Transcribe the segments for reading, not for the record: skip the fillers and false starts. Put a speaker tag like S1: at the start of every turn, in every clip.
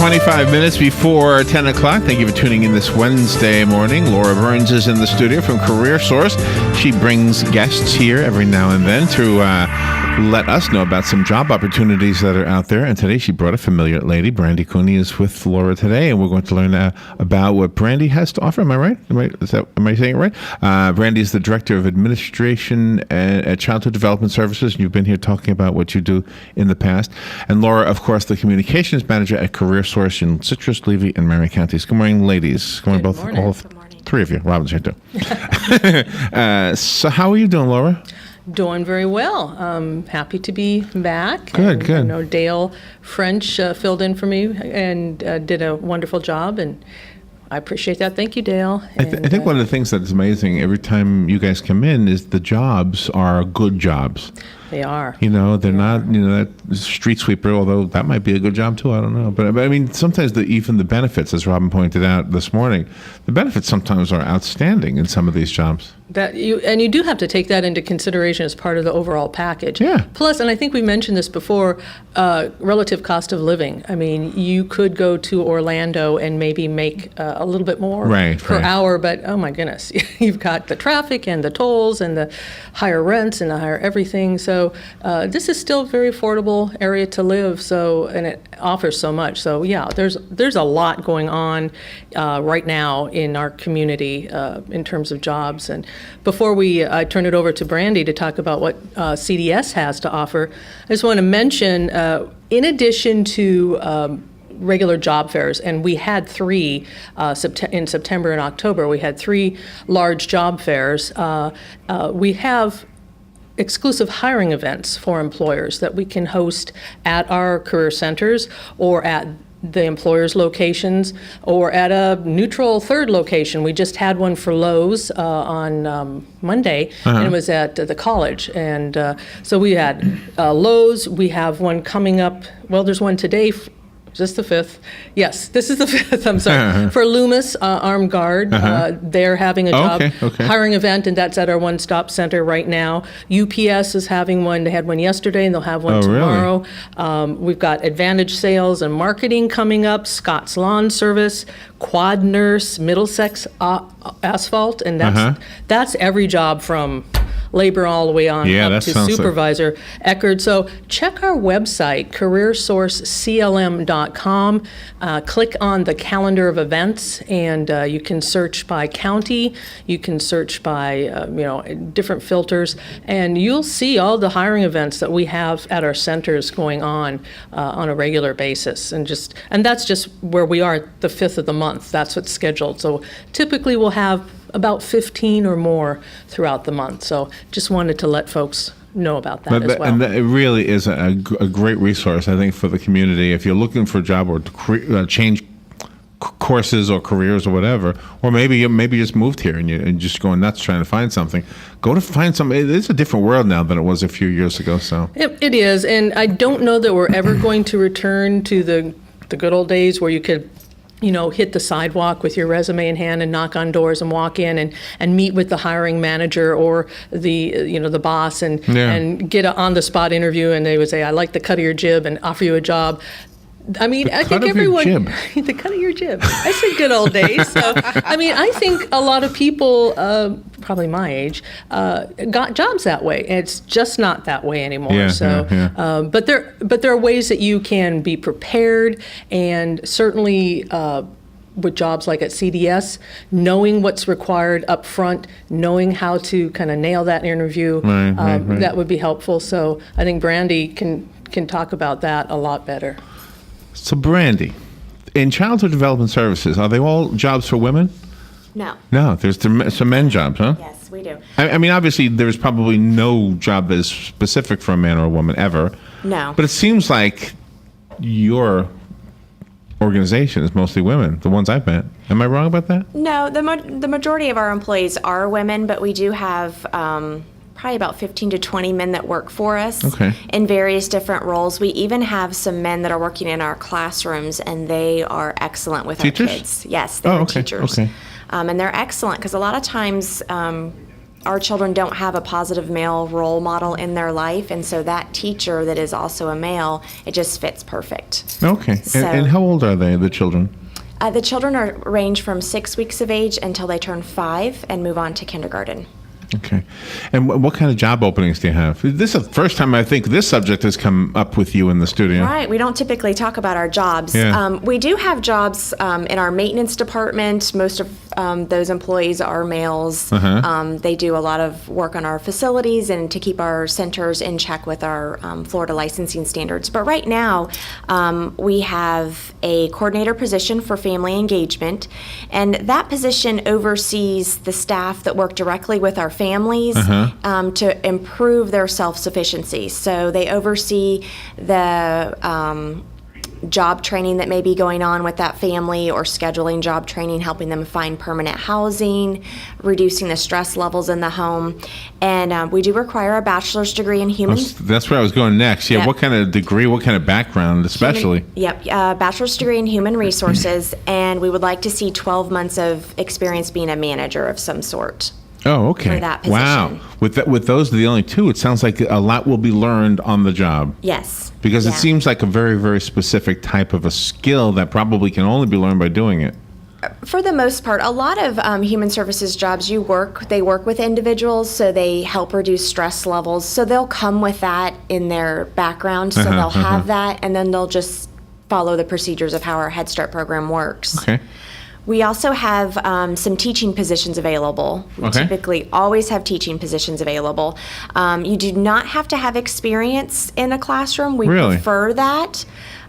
S1: 25 minutes before 10 o'clock. Thank you for tuning in this Wednesday morning. Laura Byrnes is in the studio from Career Source. She brings guests here every now and then to let us know about some job opportunities that are out there. And today she brought a familiar lady. Brandi Cooney is with Laura today, and we're going to learn about what Brandi has to offer. Am I right? Am I saying it right? Brandi is the Director of Administration at Childhood Development Services, and you've been here talking about what you do in the past. And Laura, of course, the Communications Manager at Career Source in Citrus, Levy, and Marion counties. Good morning, ladies. Good morning, all three of you. Robin's here too. So how are you doing, Laura?
S2: Doing very well. Happy to be back.
S1: Good.
S2: I know Dale French filled in for me and did a wonderful job, and I appreciate that. Thank you, Dale.
S1: I think one of the things that's amazing every time you guys come in is the jobs are good jobs.
S2: They are.
S1: They're not, that street sweeper, although that might be a good job too. I don't know. But I mean, sometimes even the benefits, as Robin pointed out this morning, the benefits sometimes are outstanding in some of these jobs.
S2: You do have to take that into consideration as part of the overall package.
S1: Yeah.
S2: Plus, and I think we mentioned this before, relative cost of living. I mean, you could go to Orlando and maybe make a little bit more per hour, but oh my goodness, you've got the traffic and the tolls and the higher rents and the higher everything. So this is still a very affordable area to live. So, and it offers so much. So yeah, there's a lot going on right now in our community in terms of jobs. And before we turn it over to Brandi to talk about what CDS has to offer, I just want to mention, in addition to regular job fairs, and we had three in September and October, we had three large job fairs. We have exclusive hiring events for employers that we can host at our career centers or at the employer's locations or at a neutral third location. We just had one for Lowe's on Monday, and it was at the college. And so we had Lowe's. We have one coming up. Well, there's one today. Is this the 5th? Yes, this is the 5th, I'm sorry. For Loomis Armed Guard, they're having a job hiring event, and that's at our one-stop center right now. UPS is having one. They had one yesterday, and they'll have one tomorrow. Really? We've got Advantage Sales and Marketing coming up, Scott's Lawn Service, Quad Nurse, Middlesex Asphalt, and that's every job from labor all the way on up to supervisor. Eckerd. So check our website, careersourceclm.com. Click on the calendar of events, and you can search by county. You can search by different filters, and you'll see all the hiring events that we have at our centers going on a regular basis. And that's just where we are the 5th of the month. That's what's scheduled. So typically we'll have about 15 or more throughout the month. So just wanted to let folks know about that as well.
S1: And it really is a great resource, I think, for the community. If you're looking for a job or to change courses or careers or whatever, or maybe you just moved here and you're just going nuts trying to find something, go to find something. It's a different world now than it was a few years ago. So
S2: it is, and I don't know that we're ever going to return to the good old days where you could hit the sidewalk with your resume in hand and knock on doors and walk in and meet with the hiring manager or the boss and get an on-the-spot interview, and they would say, I like the cut of your jib, and offer you a job. I mean, I think everyone, the cut of your jib. I said good old days. So, I mean, I think a lot of people, probably my age, got jobs that way. It's just not that way anymore. But there are ways that you can be prepared, and certainly with jobs like at CDS, knowing what's required up front, knowing how to kind of nail that interview, that would be helpful. So I think Brandi can talk about that a lot better.
S1: So, Brandi, in childhood development services, are they all jobs for women?
S3: No.
S1: No, there's some men jobs, huh?
S3: Yes, we do.
S1: I mean, obviously, there's probably no job that is specific for a man or a woman ever.
S3: No.
S1: But it seems like your organization is mostly women, the ones I've met. Am I wrong about that?
S3: No, the majority of our employees are women, but we do have probably about 15 to 20 men that work for us in various different roles. We even have some men that are working in our classrooms, and they are excellent with
S1: teachers?
S3: Our kids. Yes, they're teachers. And they're excellent because a lot of times our children don't have a positive male role model in their life, and so that teacher that is also a male, it just fits perfect.
S1: Okay.
S3: So,
S1: and how old are they, the children?
S3: The children range from 6 weeks of age until they turn 5 and move on to kindergarten.
S1: Okay. And what kind of job openings do you have? This is the first time I think this subject has come up with you in the studio.
S3: Right. We don't typically talk about our jobs.
S1: Yeah.
S3: We do have jobs in our maintenance department. Most of those employees are males. They do a lot of work on our facilities and to keep our centers in check with our Florida licensing standards. But right now, we have a coordinator position for family engagement, and that position oversees the staff that work directly with our families to improve their self-sufficiency. So they oversee the job training that may be going on with that family, or scheduling job training, helping them find permanent housing, reducing the stress levels in the home. And we do require a bachelor's degree in human...
S1: That's where I was going next. Yeah, what kind of degree, what kind of background especially?
S3: Bachelor's degree in human resources, and we would like to see 12 months of experience being a manager of some sort.
S1: Oh, okay.
S3: For that position.
S1: Wow. With those, the only two, it sounds like a lot will be learned on the job.
S3: Yes.
S1: Because it seems like a very, very specific type of a skill that probably can only be learned by doing it.
S3: For the most part, a lot of human services jobs, they work with individuals, so they help reduce stress levels. So they'll come with that in their background, so they'll have that, and then they'll just follow the procedures of how our Head Start program works.
S1: Okay.
S3: We also have some teaching positions available. We typically always have teaching positions available. You do not have to have experience in a classroom. We prefer that.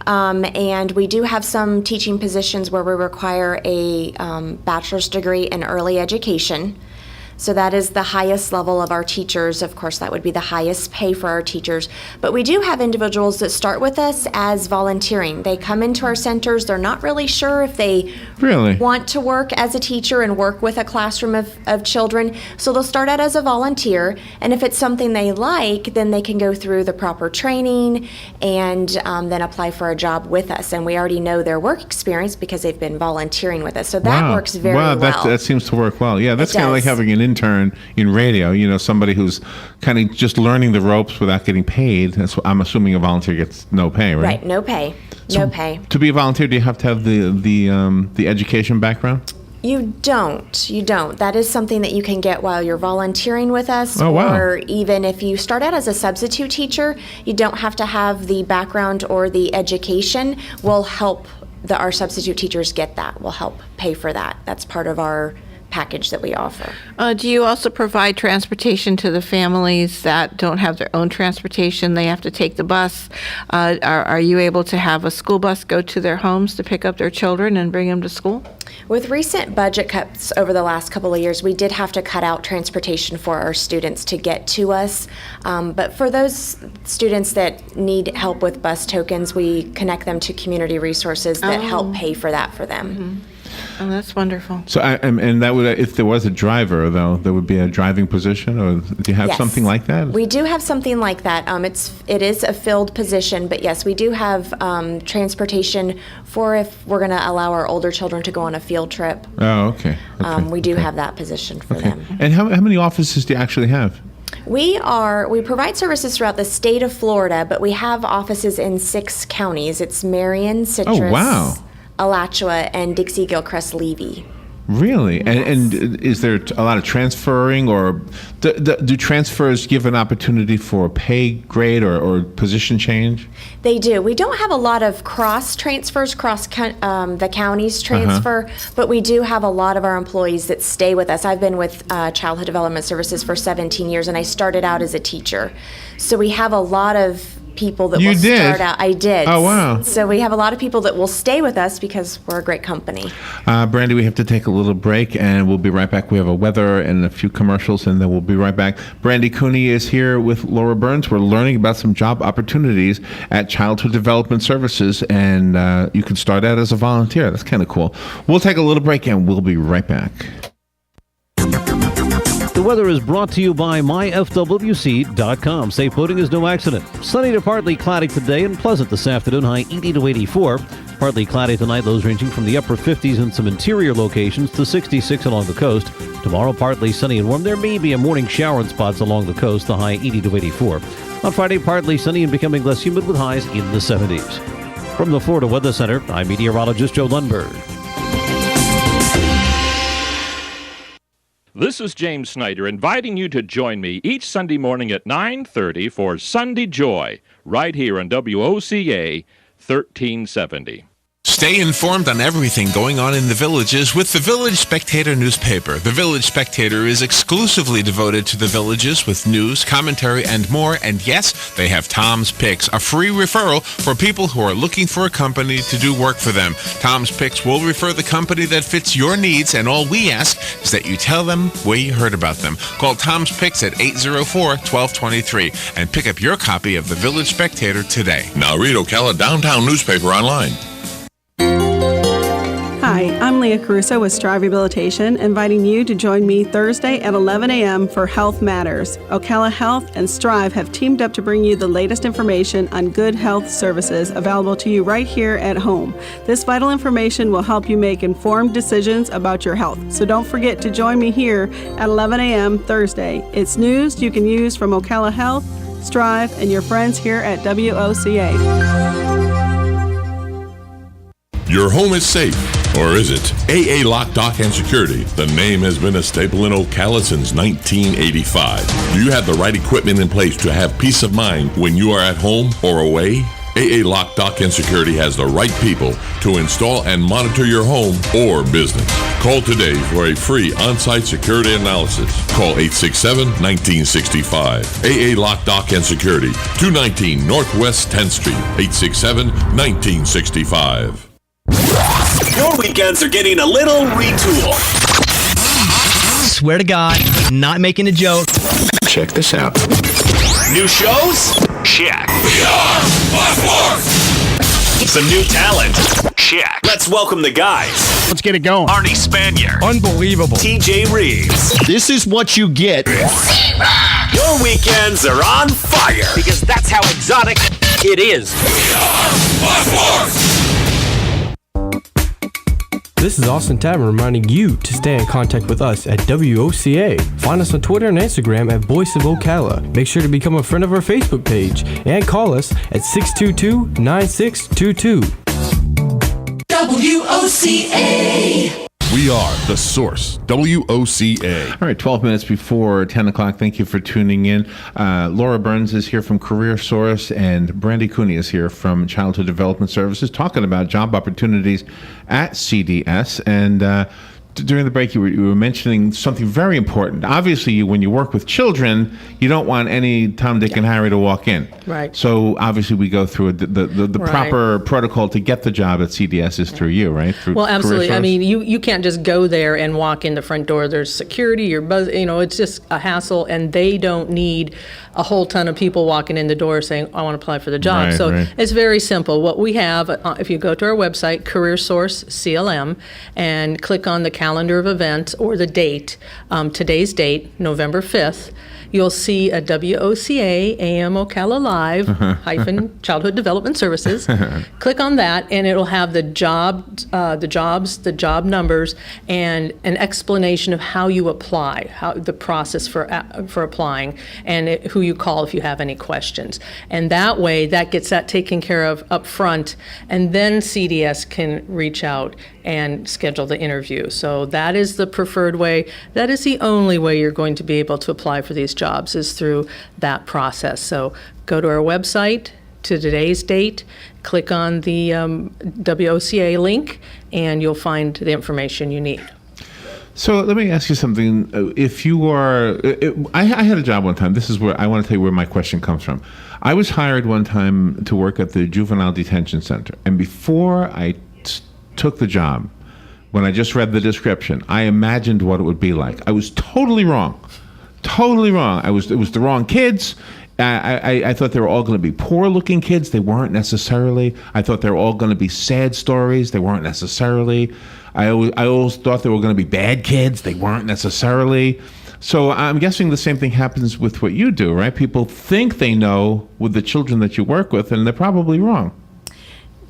S3: And we do have some teaching positions where we require a bachelor's degree in early education. So that is the highest level of our teachers. Of course, that would be the highest pay for our teachers. But we do have individuals that start with us as volunteering. They come into our centers. They're not really sure if they want to work as a teacher and work with a classroom of children. So they'll start out as a volunteer. And if it's something they like, then they can go through the proper training and then apply for a job with us. And we already know their work experience because they've been volunteering with us. So that works very well.
S1: Wow, that seems to work well. Yeah, that's kind of like having an intern in radio, somebody who's kind of just learning the ropes without getting paid. That's what I'm assuming a volunteer gets no pay, right?
S3: Right, no pay. No pay.
S1: To be a volunteer, do you have to have the education background?
S3: You don't. That is something that you can get while you're volunteering with us.
S1: Oh, wow.
S3: Or even if you start out as a substitute teacher, you don't have to have the background or the education. We'll help our substitute teachers get that. We'll help pay for that. That's part of our package that we offer.
S4: Do you also provide transportation to the families that don't have their own transportation? They have to take the bus. Are you able to have a school bus go to their homes to pick up their children and bring them to school?
S3: With recent budget cuts over the last couple of years, we did have to cut out transportation for our students to get to us. But for those students that need help with bus tokens, we connect them to community resources that help pay for that for them.
S4: Mm-hmm. Oh, that's wonderful.
S1: So, and that would, if there was a driver, though, there would be a driving position, or do you have something like that?
S3: We do have something like that. It is a filled position, but yes, we do have transportation for if we're going to allow our older children to go on a field trip.
S1: Oh, okay.
S3: We do have that position for them.
S1: And how many offices do you actually have?
S3: We provide services throughout the state of Florida, but we have offices in 6 counties. It's Marion, Citrus, Alachua, and Dixie, Gilchrist, Levy.
S1: Really?
S3: Yes.
S1: And is there a lot of transferring, or do transfers give an opportunity for a pay grade or position change?
S3: They do. We don't have a lot of cross transfers, the counties transfer, but we do have a lot of our employees that stay with us. I've been with Childhood Development Services for 17 years, and I started out as a teacher. So we have a lot of people that will start out. I did.
S1: Oh, wow.
S3: So we have a lot of people that will stay with us because we're a great company.
S1: Brandi, we have to take a little break, and we'll be right back. We have a weather and a few commercials, and then we'll be right back. Brandi Cooney is here with Laura Byrnes. We're learning about some job opportunities at Childhood Development Services, and you can start out as a volunteer. That's kind of cool. We'll take a little break, and we'll be right back.
S5: The weather is brought to you by myfwc.com. Safe boating is no accident. Sunny to partly cloudy today and pleasant this afternoon, high 80 to 84. Partly cloudy tonight, lows ranging from the upper 50s in some interior locations to 66 along the coast. Tomorrow, partly sunny and warm. There may be a morning shower in spots along the coast, the high 80 to 84. On Friday, partly sunny and becoming less humid with highs in the 70s. From the Florida Weather Center, I'm meteorologist Joe Lundberg.
S6: This is James Snyder inviting you to join me each Sunday morning at 9:30 for Sunday Joy, right here on WOCA 1370.
S1: Stay informed on everything going on in the villages with the Village Spectator newspaper. The Village Spectator is exclusively devoted to the villages with news, commentary, and more. And yes, they have Tom's Picks, a free referral for people who are looking for a company to do work for them. Tom's Picks will refer the company that fits your needs, and all we ask is that you tell them where you heard about them. Call Tom's Picks at 804-1223 and pick up your copy of the Village Spectator today.
S7: Now read Ocala Downtown newspaper online.
S8: Hi, I'm Leah Caruso with Strive Rehabilitation, inviting you to join me Thursday at 11 a.m. for Health Matters. Ocala Health and Strive have teamed up to bring you the latest information on good health services available to you right here at home. This vital information will help you make informed decisions about your health. So don't forget to join me here at 11 a.m. Thursday. It's news you can use from Ocala Health, Strive, and your friends here at WOCA.
S7: Your home is safe, or is it? AA Lock, Dock, and Security. The name has been a staple in Ocala since 1985. Do you have the right equipment in place to have peace of mind when you are at home or away? AA Lock, Dock, and Security has the right people to install and monitor your home or business. Call today for a free on-site security analysis. Call 867-1965. AA Lock, Dock, and Security, 219 Northwest 10th Street, 867-1965.
S9: Your weekends are getting a little retooled.
S10: Swear to God, not making a joke.
S9: Check this out. New shows? Check. Some new talent? Check. Let's welcome the guys.
S10: Let's get it going.
S9: Arnie Spanier.
S10: Unbelievable.
S9: TJ Reeves.
S10: This is what you get.
S9: Your weekends are on fire. Because that's how exotic it is.
S11: This is Austin Tavern reminding you to stay in contact with us at WOCA. Find us on Twitter and Instagram at Voice of Ocala. Make sure to become a friend of our Facebook page and call us at 622-9622.
S12: WOCA.
S7: We are The Source, WOCA.
S1: All right, 12 minutes before 10 o'clock. Thank you for tuning in. Laura Byrnes is here from Career Source, and Brandi Cooney is here from Childhood Development Services, talking about job opportunities at CDS. And during the break, you were mentioning something very important. Obviously, when you work with children, you don't want any Tom, Dick, and Harry to walk in.
S2: Right.
S1: So obviously, we go through the
S2: right.
S1: proper protocol to get the job at CDS is through you, right? Through
S2: well, absolutely.
S1: Career Source?
S2: I mean, you can't just go there and walk in the front door. There's security, it's just a hassle, and they don't need a whole ton of people walking in the door saying, I want to apply for the job.
S1: Right,
S2: so
S1: right.
S2: It's very simple. What we have, if you go to our website, Career Source CLM, and click on the calendar of events or the date, today's date, November 5th, you'll see a WOCA AM Ocala Live hyphen Childhood Development Services. Click on that, and it'll have the jobs, the job numbers, and an explanation of how you apply, how the process for applying, and who you call if you have any questions. And that way, that gets that taken care of up front, and then CDS can reach out and schedule the interview. So that is the preferred way. That is the only way you're going to be able to apply for these jobs, is through that process. So go to our website, to today's date, click on the WOCA link, and you'll find the information you need.
S1: So let me ask you something. If you are, I had a job one time. This is where I want to tell you where my question comes from. I was hired one time to work at the Juvenile Detention Center. And before I took the job, when I just read the description, I imagined what it would be like. I was totally wrong. Totally wrong. It was the wrong kids. I thought they were all going to be poor-looking kids. They weren't necessarily. I thought they were all going to be sad stories. They weren't necessarily. I always thought they were going to be bad kids. They weren't necessarily. So I'm guessing the same thing happens with what you do, right? People think they know with the children that you work with, and they're probably wrong.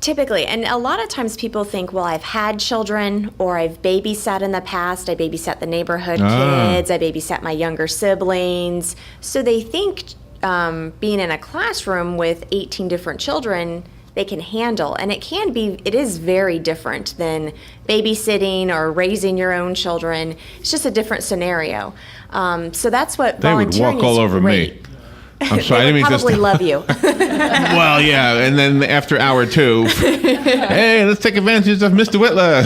S3: Typically, and a lot of times people think, well, I've had children, or I've babysat in the past. I babysat the neighborhood kids. I babysat my younger siblings. So they think being in a classroom with 18 different children, they can handle. And it is very different than babysitting or raising your own children. It's just a different scenario. So that's what
S1: they
S3: volunteering
S1: would walk all over
S3: great.
S1: me. I'm sorry,
S3: They
S1: I didn't
S3: would
S1: mean
S3: probably
S1: to
S3: love you.
S1: Well, yeah, and then after hour 2, hey, let's take advantage of Mr. Whitler.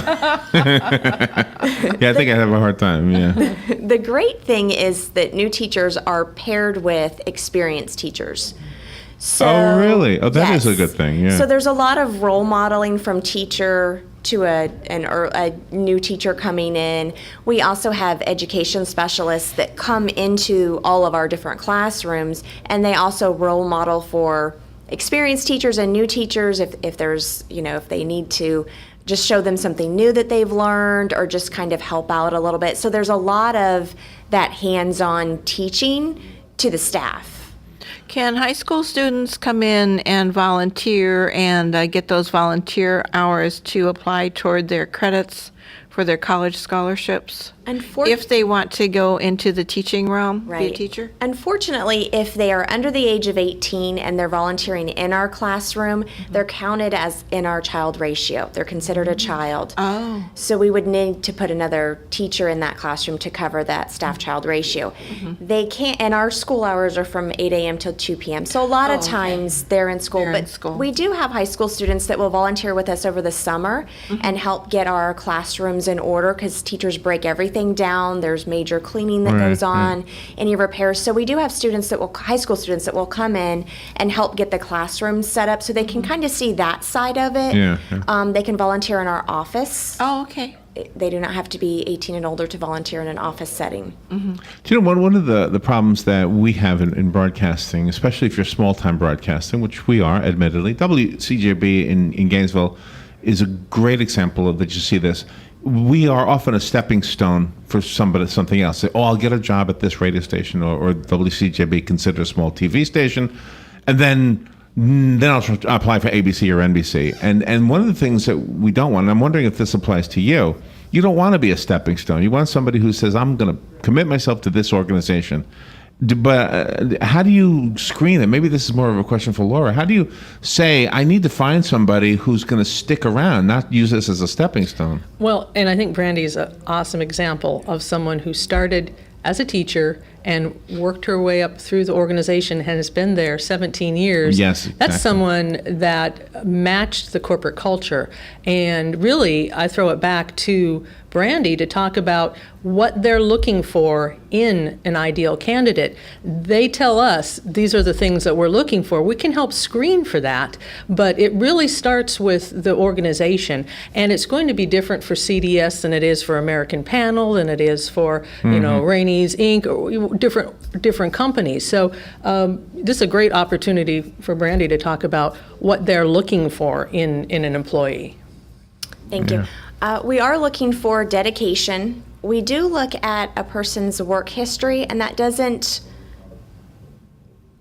S1: Yeah, I think I have a hard time, yeah.
S3: The great thing is that new teachers are paired with experienced teachers. So,
S1: oh, really? Oh, that is
S3: yes.
S1: a good thing, yeah.
S3: So there's a lot of role modeling from teacher to a new teacher coming in. We also have education specialists that come into all of our different classrooms, and they also role model for experienced teachers and new teachers if there's, if they need to just show them something new that they've learned or just kind of help out a little bit. So there's a lot of that hands-on teaching to the staff.
S4: Can high school students come in and volunteer and get those volunteer hours to apply toward their credits for their college scholarships? If they want to go into the teaching realm, be a teacher?
S3: Unfortunately, if they are under the age of 18 and they're volunteering in our classroom, they're counted as in our child ratio. They're considered a child.
S4: Oh.
S3: So we would need to put another teacher in that classroom to cover that staff-child ratio. They can't, and our school hours are from 8 a.m. till 2 p.m. So a lot of times they're in school. We do have high school students that will volunteer with us over the summer and help get our classrooms in order, because teachers break everything down. There's major cleaning that goes on, any repairs. So we do have high school students that will come in and help get the classroom set up so they can kind of see that side of it. They can volunteer in our office.
S4: Oh, okay.
S3: They do not have to be 18 and older to volunteer in an office setting.
S1: Do you know, one of the problems that we have in broadcasting, especially if you're small-time broadcasting, which we are, admittedly, WCJB in Gainesville is a great example of that. You see this. We are often a stepping stone for something else. Say, I'll get a job at this radio station, or WCJB, consider a small TV station, and then I'll apply for ABC or NBC. And one of the things that we don't want, and I'm wondering if this applies to you, you don't want to be a stepping stone. You want somebody who says, I'm going to commit myself to this organization. But how do you screen it? Maybe this is more of a question for Laura. How do you say, I need to find somebody who's going to stick around, not use this as a stepping stone?
S2: Well, and I think Brandi is an awesome example of someone who started as a teacher and worked her way up through the organization and has been there 17 years.
S1: Yes, exactly.
S2: That's someone that matched the corporate culture. And really, I throw it back to Brandi to talk about what they're looking for in an ideal candidate. They tell us these are the things that we're looking for. We can help screen for that, but it really starts with the organization. And it's going to be different for CDS than it is for American Panel, than it is for Rainey's Inc., or different companies. So this is a great opportunity for Brandi to talk about what they're looking for in an employee.
S3: Thank you. We are looking for dedication. We do look at a person's work history, and that doesn't,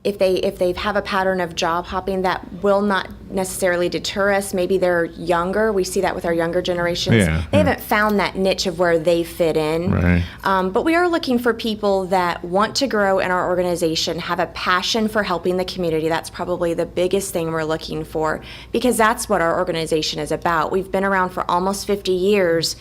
S3: if they have a pattern of job hopping, that will not necessarily deter us. Maybe they're younger. We see that with our younger generations. They haven't found that niche of where they fit in.
S1: Right.
S3: But we are looking for people that want to grow in our organization, have a passion for helping the community. That's probably the biggest thing we're looking for, because that's what our organization is about. We've been around for almost 50 years,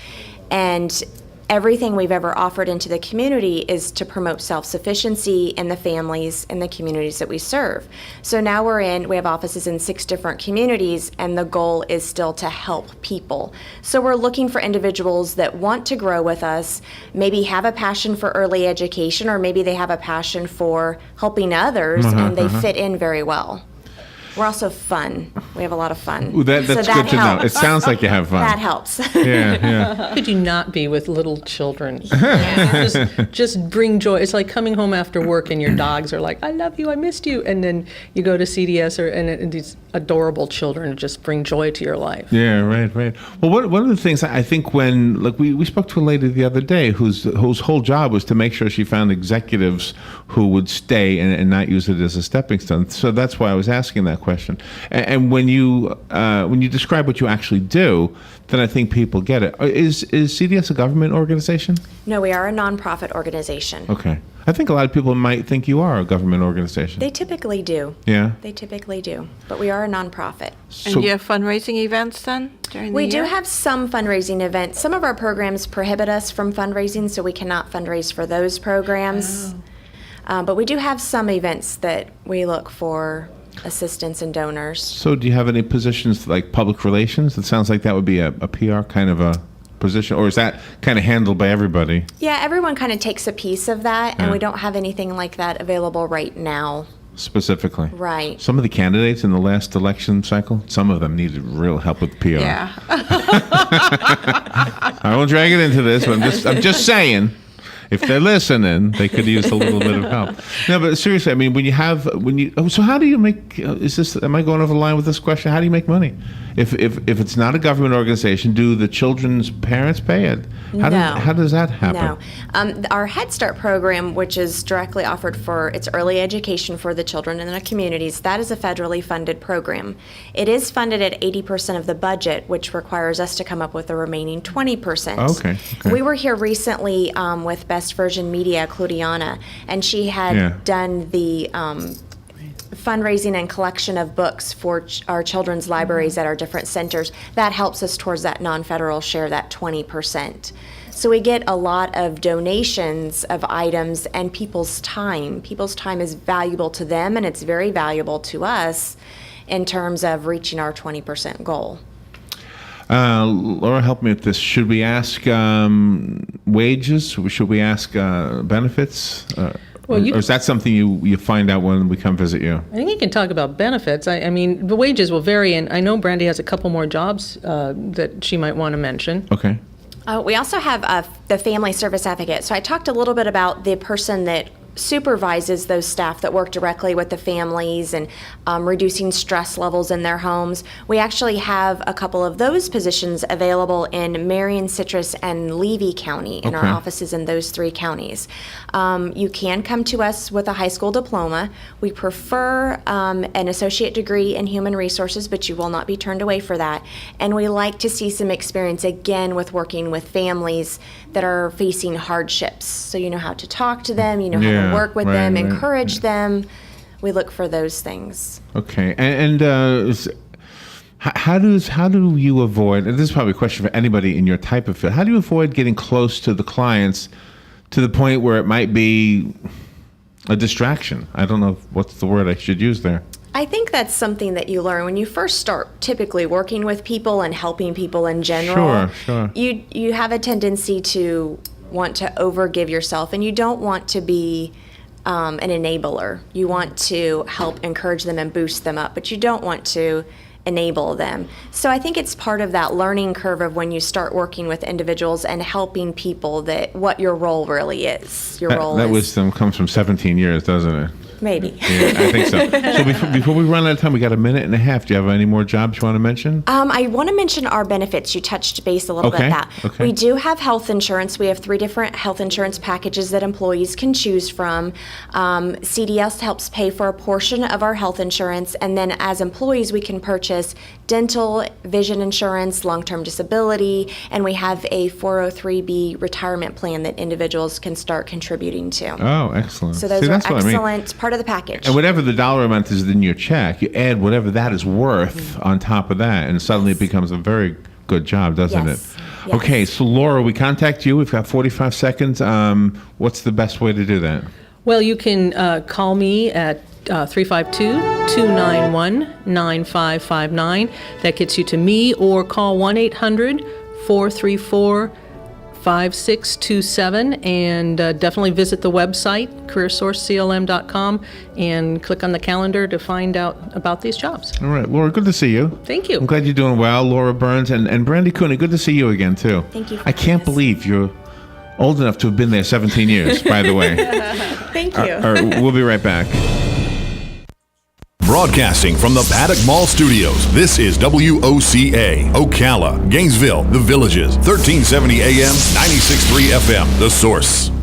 S3: and everything we've ever offered into the community is to promote self-sufficiency in the families and the communities that we serve. So now we have offices in 6 different communities, and the goal is still to help people. So we're looking for individuals that want to grow with us, maybe have a passion for early education, or maybe they have a passion for helping others, and they fit in very well. We're also fun. We have a lot of fun.
S1: Ooh, that's
S3: so
S1: good to know. It sounds like you have fun.
S3: That helps.
S1: Yeah.
S2: Could you not be with little children? Just bring joy. It's like coming home after work and your dogs are like, I love you, I missed you. And then you go to CDS and these adorable children who just bring joy to your life.
S1: Yeah, right. Well, one of the things I think when, like, we spoke to a lady the other day whose whole job was to make sure she found executives who would stay and not use it as a stepping stone. So that's why I was asking that question. And when you describe what you actually do, then I think people get it. Is CDS a government organization?
S3: No, we are a nonprofit organization.
S1: Okay. I think a lot of people might think you are a government organization.
S3: They typically do.
S1: Yeah?
S3: They typically do. But we are a nonprofit.
S4: And do you have fundraising events then during the year?
S3: We do have some fundraising events. Some of our programs prohibit us from fundraising, so we cannot fundraise for those programs. But we do have some events that we look for assistance and donors.
S1: So do you have any positions like public relations? It sounds like that would be a PR kind of a position, or is that kind of handled by everybody?
S3: Yeah, everyone kind of takes a piece of that, and we don't have anything like that available right now.
S1: Specifically.
S3: Right.
S1: Some of the candidates in the last election cycle, some of them needed real help with PR.
S4: Yeah.
S1: I won't drag it into this, but I'm just saying, if they're listening, they could use a little bit of help. No, but seriously, I mean, so how do you make, am I going over the line with this question? How do you make money? If it's not a government organization, do the children's parents pay it? How does that happen?
S3: No. Our Head Start program, which is directly offered for its early education for the children in the communities, that is a federally funded program. It is funded at 80% of the budget, which requires us to come up with the remaining 20%.
S1: Okay.
S3: We were here recently with Best Version Media, Claudiana, and she had done the fundraising and collection of books for our children's libraries at our different centers. That helps us towards that non-federal share, that 20%. So we get a lot of donations of items and people's time. People's time is valuable to them, and it's very valuable to us in terms of reaching our 20% goal.
S1: Laura, help me with this. Should we ask wages? Should we ask benefits? Or is that something you find out when we come visit you?
S2: I think you can talk about benefits. I mean, the wages will vary, and I know Brandi has a couple more jobs that she might want to mention.
S1: Okay.
S3: We also have the family service advocate. So I talked a little bit about the person that supervises those staff that work directly with the families and reducing stress levels in their homes. We actually have a couple of those positions available in Marion, Citrus, and Levy County in our offices in those 3 counties. You can come to us with a high school diploma. We prefer an associate degree in human resources, but you will not be turned away for that. And we like to see some experience again with working with families that are facing hardships. So you know how to talk to them, you know how to work with them, encourage them. We look for those things.
S1: Okay, and how do you avoid? And this is probably a question for anybody in your type of field. How do you avoid getting close to the clients to the point where it might be a distraction? I don't know what's the word I should use there.
S3: I think that's something that you learn when you first start typically working with people and helping people in general.
S1: Sure.
S3: You have a tendency to want to overgive yourself, and you don't want to be an enabler. You want to help encourage them and boost them up, but you don't want to enable them. So I think it's part of that learning curve of when you start working with individuals and helping people that what your role really is.
S1: That wisdom comes from 17 years, doesn't it?
S3: Maybe.
S1: Yeah, I think so. So before we run out of time, we got a minute and a half. Do you have any more jobs you want to mention?
S3: I want to mention our benefits. You touched base a little bit that.
S1: Okay.
S3: We do have health insurance. We have 3 different health insurance packages that employees can choose from. CDS helps pay for a portion of our health insurance, and then as employees, we can purchase dental, vision insurance, long-term disability, and we have a 403B retirement plan that individuals can start contributing to.
S1: Oh, excellent.
S3: So those are excellent. Part of the package.
S1: And whatever the dollar amount is in your check, you add whatever that is worth on top of that, and suddenly it becomes a very good job, doesn't it?
S3: Yes.
S1: Okay, so Laura, we contact you. We've got 45 seconds. What's the best way to do that?
S2: Well, you can call me at 352-291-9559. That gets you to me, or call 1-800-434-5627, and definitely visit the website, careersourceclm.com, and click on the calendar to find out about these jobs.
S1: All right, Laura, good to see you.
S2: Thank you.
S1: I'm glad you're doing well. Laura Byrnes and Brandi Cooney, good to see you again, too.
S3: Thank you.
S1: I can't believe you're old enough to have been there 17 years, by the way.
S3: Thank you.
S1: We'll be right back.
S13: Broadcasting from the Paddock Mall Studios, this is WOCA, Ocala, Gainesville, The Villages, 1370 AM, 96.3 FM, The Source.